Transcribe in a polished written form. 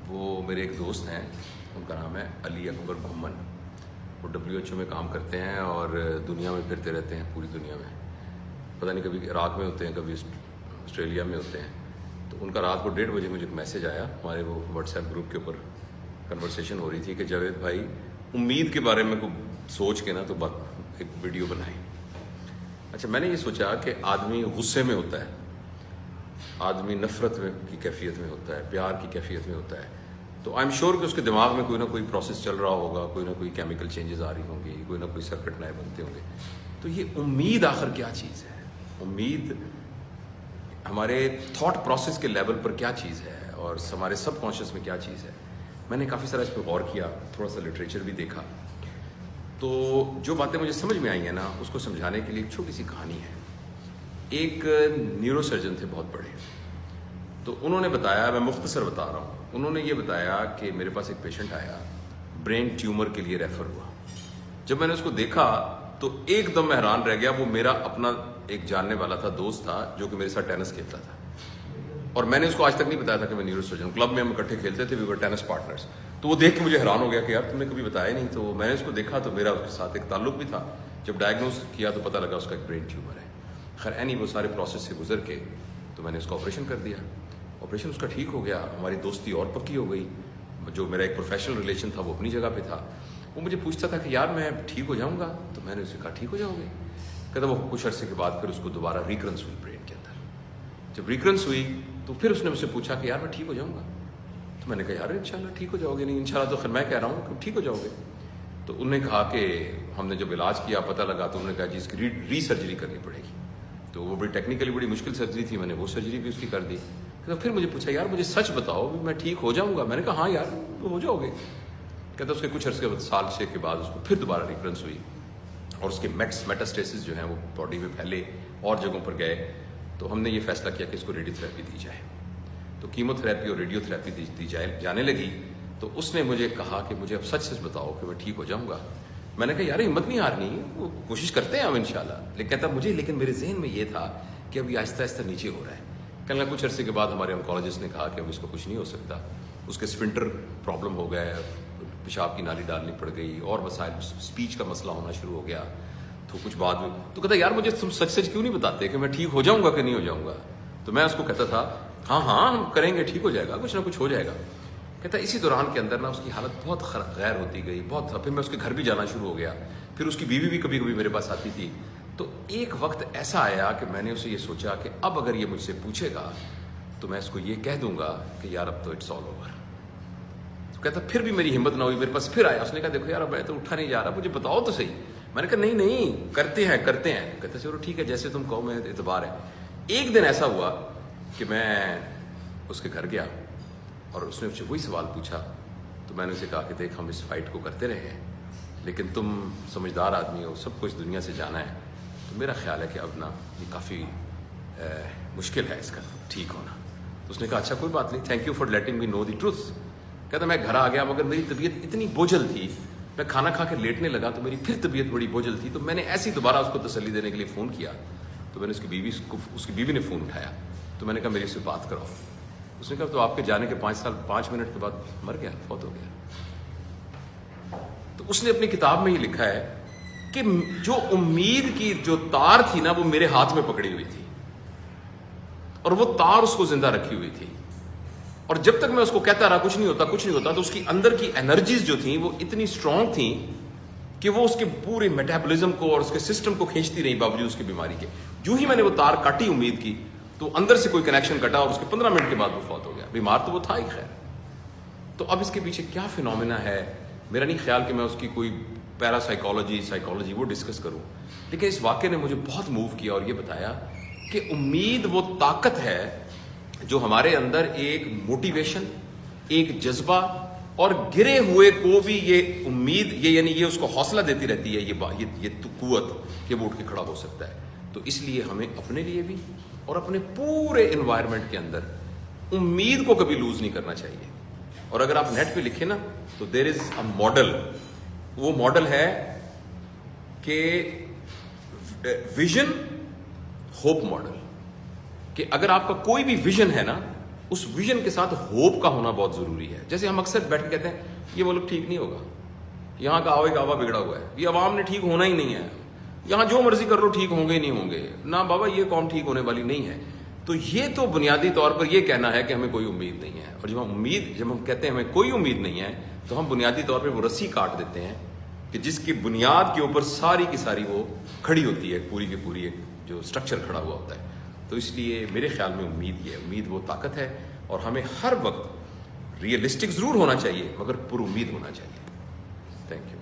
وہ میرے ایک دوست ہیں, ان کا نام ہے علی اکبر گھمن. وہ WHO میں کام کرتے ہیں اور دنیا میں پھرتے رہتے ہیں, پوری دنیا میں. پتہ نہیں کبھی عراق میں ہوتے ہیں, کبھی آسٹریلیا میں ہوتے ہیں. تو ان کا رات کو 1:30 بجے مجھے ایک میسیج آیا, ہمارے وہ واٹس ایپ گروپ کے اوپر کنورسیشن ہو رہی تھی کہ جاوید بھائی امید کے بارے میں کوئی سوچ کے نا تو ایک ویڈیو بنائیں. اچھا, میں نے یہ سوچا کہ آدمی غصے میں ہوتا ہے, آدمی نفرت کی کیفیت میں ہوتا ہے, پیار کی کیفیت میں ہوتا ہے, تو آئی ایم شیور کہ اس کے دماغ میں کوئی نہ کوئی پروسیس چل رہا ہوگا, کوئی نہ کوئی کیمیکل چینجز آ رہی ہوں گی, کوئی نہ کوئی سرکٹ نئے بنتے ہوں گے. تو یہ امید آخر کیا چیز ہے؟ امید ہمارے تھاٹ پروسیس کے لیول پر کیا چیز ہے اور ہمارے سب کانشیس میں کیا چیز ہے؟ میں نے کافی سارا اس پہ غور کیا, تھوڑا سا لٹریچر بھی دیکھا. تو جو باتیں مجھے سمجھ میں آئی ہیں نا, اس کو سمجھانے کے لیے ایک چھوٹی سی کہانی ہے. ایک نیورو سرجن تھے بہت بڑے, تو انہوں نے بتایا, میں مختصر بتا رہا ہوں, انہوں نے یہ بتایا کہ میرے پاس ایک پیشنٹ آیا, برین ٹیومر کے لیے ریفر ہوا. جب میں نے اس کو دیکھا تو ایک دم میں حیران رہ گیا. وہ میرا اپنا ایک جاننے والا تھا, دوست تھا, جو کہ میرے ساتھ ٹینس کھیلتا تھا. اور میں نے اس کو آج تک نہیں بتایا تھا کہ میں نیورو سرجن ہوں. کلب میں ہم اکٹھے کھیلتے تھے, وی ور ٹینس پارٹنرز. تو وہ دیکھ کے مجھے حیران ہو گیا کہ یار تم نے کبھی بتایا نہیں. تو میں نے اس کو دیکھا تو میرا اس کے ساتھ ایک تعلق بھی تھا. جب ڈائگنوز کیا تو پتہ لگا اس کا ایک برین ٹیومر ہے. خیر وہ سارے پروسیس سے گزر کے تو میں نے اس کو آپریشن کر دیا. آپریشن اس کا ٹھیک ہو گیا, ہماری دوستی اور پکی ہو گئی. جو میرا ایک پروفیشنل ریلیشن تھا وہ اپنی جگہ پہ تھا. وہ مجھے پوچھتا تھا کہ یار میں ٹھیک ہو جاؤں گا؟ تو میں نے اسے کہا ٹھیک ہو جاؤ گے. کہتا وہ کچھ عرصے کے بعد پھر اس کو دوبارہ ریکرنس ہوئی برین کے اندر. جب ریکرنس ہوئی تو پھر اس نے مجھ سے پوچھا کہ یار میں ٹھیک ہو جاؤں گا؟ تو میں نے کہا یار انشاءاللہ ٹھیک ہو جاؤ گے. نہیں انشاءاللہ تو خیر میں کہہ رہا ہوں کہ ٹھیک ہو جاؤ گے. تو انہوں نے کہا کہ ہم نے جب علاج کیا پتہ لگا تو انہوں نے کہا جی اس کی ری سرجری کرنی پڑے گی. تو وہ بڑی ٹیکنیکلی بڑی مشکل سرجری تھی, میں نے وہ سرجری بھی اس کی کر دی. تو پھر مجھے پوچھا یار مجھے سچ بتاؤ میں ٹھیک ہو جاؤں گا؟ میں نے کہا ہاں یار ہو جاؤ گے. کہتا اس کے کچھ عرصے سال 6 کے بعد اس کو پھر دوبارہ ریکرنس ہوئی اور اس کے میٹاسٹیسس جو ہیں وہ باڈی میں پھیلے اور جگہوں پر گئے. تو ہم نے یہ فیصلہ کیا کہ اس کو ریڈیو تھراپی دی جائے. تو کیمو تھراپی اور ریڈیو تھراپی دی جانے لگی. تو اس نے مجھے کہا کہ مجھے اب سچ بتاؤ کہ میں ٹھیک ہو جاؤں گا. میں نے کہا یار ہمت نہیں ہارنی, وہ کوشش کرتے ہیں ہم انشاءاللہ. لیکن کہتا مجھے لیکن میرے ذہن میں یہ تھا کہ ابھی آہستہ آہستہ نیچے ہو رہا ہے. کہنے لگا کچھ عرصے کے بعد ہمارے آنکولوجسٹ نے کہا کہ اب اس کو کچھ نہیں ہو سکتا. اس کے سفنٹر پرابلم ہو گئے, پیشاب کی نالی ڈالنی پڑ گئی اور مسائل, اسپیچ کا مسئلہ ہونا شروع ہو گیا. تو کچھ بعد میں تو کہتا یار مجھے تم سچ کیوں نہیں بتاتے کہ میں ٹھیک ہو جاؤں گا کہ نہیں ہو جاؤں گا؟ تو میں اس کو کہتا تھا ہاں ہم کریں گے, ٹھیک ہو جائے گا, کچھ نہ کچھ ہو جائے گا. کہتا اسی دوران کے اندر نا اس کی حالت بہت غیر ہوتی گئی, بہت. پھر میں اس کے گھر بھی جانا شروع ہو گیا. پھر اس کی بیوی بھی کبھی کبھی میرے پاس آتی تھی. تو ایک وقت ایسا آیا کہ میں نے اسے یہ سوچا کہ اب اگر یہ مجھ سے پوچھے گا تو میں اس کو یہ کہہ دوں گا کہ یار اب تو اٹس آل اوور. تو کہتا پھر بھی میری ہمت نہ ہوئی, میرے پاس پھر آیا. اس نے کہا دیکھو یار اب میں تو اٹھا نہیں جا رہا, مجھے بتاؤ تو صحیح. میں نے کہا نہیں کرتے ہیں. کہتے چلو ٹھیک ہے جیسے تم کہو, میں اعتبار ہے. ایک دن ایسا ہوا کہ میں اس کے گھر گیا اور اس نے مجھ سے وہی سوال پوچھا. تو میں نے اسے کہا کہ دیکھ ہم اس فائٹ کو کرتے رہے ہیں لیکن تم سمجھدار آدمی ہو, سب کو اس دنیا سے جانا ہے, تو میرا خیال ہے کہ اب نا یہ کافی مشکل ہے اس کا ٹھیک ہونا. تو اس نے کہا اچھا کوئی بات نہیں, thank you for letting me know the truth. کہتا میں گھر آ گیا مگر میری طبیعت اتنی بوجھل تھی, میں کھانا کھا کے لیٹنے لگا تو میری پھر طبیعت بڑی بوجھل تھی. تو میں نے ایسی دوبارہ اس کو تسلی دینے کے لیے فون کیا. تو میں نے اس کی بیوی نے فون اٹھایا. تو میں نے کہا میری اس سے بات کراؤ. اس نے کہا تو آپ کے جانے کے 5 منٹ کے بعد مر گیا, فوت ہو گیا. تو اس نے اپنی کتاب میں یہ لکھا ہے کہ جو امید کی جو تار تھی نا وہ میرے ہاتھ میں پکڑی ہوئی تھی اور وہ تار اس کو زندہ رکھی ہوئی تھی. اور جب تک میں اس کو کہتا رہا کچھ نہیں ہوتا, تو اس کی اندر کی انرجیز جو تھیں وہ اتنی اسٹرانگ تھیں کہ وہ اس کے پورے میٹابولزم کو اور اس کے سسٹم کو کھینچتی رہی باوجود اس کی بیماری کے. جو ہی میں نے وہ تار کاٹی امید کی تو اندر سے کوئی کنیکشن کٹا اور اس کے 15 منٹ کے بعد وہ فوت ہو گیا. بیمار تو وہ تھا ہی خیر. تو اب اس کے پیچھے کیا فینومینا ہے, میرا نہیں خیال کہ میں اس کی کوئی پیرا سائیکالوجی وہ ڈسکس کروں. لیکن اس واقعے نے مجھے بہت موو کیا اور یہ بتایا کہ امید وہ طاقت ہے جو ہمارے اندر ایک موٹیویشن, ایک جذبہ اور گرے ہوئے کو بھی یہ امید یعنی یہ اس کو حوصلہ دیتی رہتی ہے, یہ قوت کہ وہ اٹھ کے کھڑا ہو سکتا ہے. تو اس لیے ہمیں اپنے لیے بھی اور اپنے پورے انوائرمنٹ کے اندر امید کو کبھی لوز نہیں کرنا چاہیے. اور اگر آپ نیٹ پہ لکھیں نا تو دیر از اے ماڈل, وہ ماڈل ہے کہ ویژن ہوپ ماڈل, کہ اگر آپ کا کوئی بھی ویژن ہے نا اس ویژن کے ساتھ ہوپ کا ہونا بہت ضروری ہے. جیسے ہم اکثر بیٹھ کے کہتے ہیں یہ ملک ٹھیک نہیں ہوگا, یہاں کا آوے گاوا بگڑا ہوا ہے, یہ عوام نے ٹھیک ہونا ہی نہیں ہے, یہاں جو مرضی کر لو ٹھیک ہوں گے ہی نہیں ہوں گے, نہ بابا یہ قوم ٹھیک ہونے والی نہیں ہے. تو یہ تو بنیادی طور پر یہ کہنا ہے کہ ہمیں کوئی امید نہیں ہے. اور جب ہم کہتے ہیں ہمیں کوئی امید نہیں ہے تو ہم بنیادی طور پہ وہ رسی کاٹ دیتے ہیں کہ جس کی بنیاد کے اوپر ساری کی ساری وہ کھڑی ہوتی ہے, پوری کی پوری ایک جو اسٹرکچر کھڑا ہوا ہوتا ہے. تو اس لیے میرے خیال میں امید وہ طاقت ہے, اور ہمیں ہر وقت ریئلسٹک ضرور ہونا چاہیے مگر پر امید ہونا چاہیے. Thank you.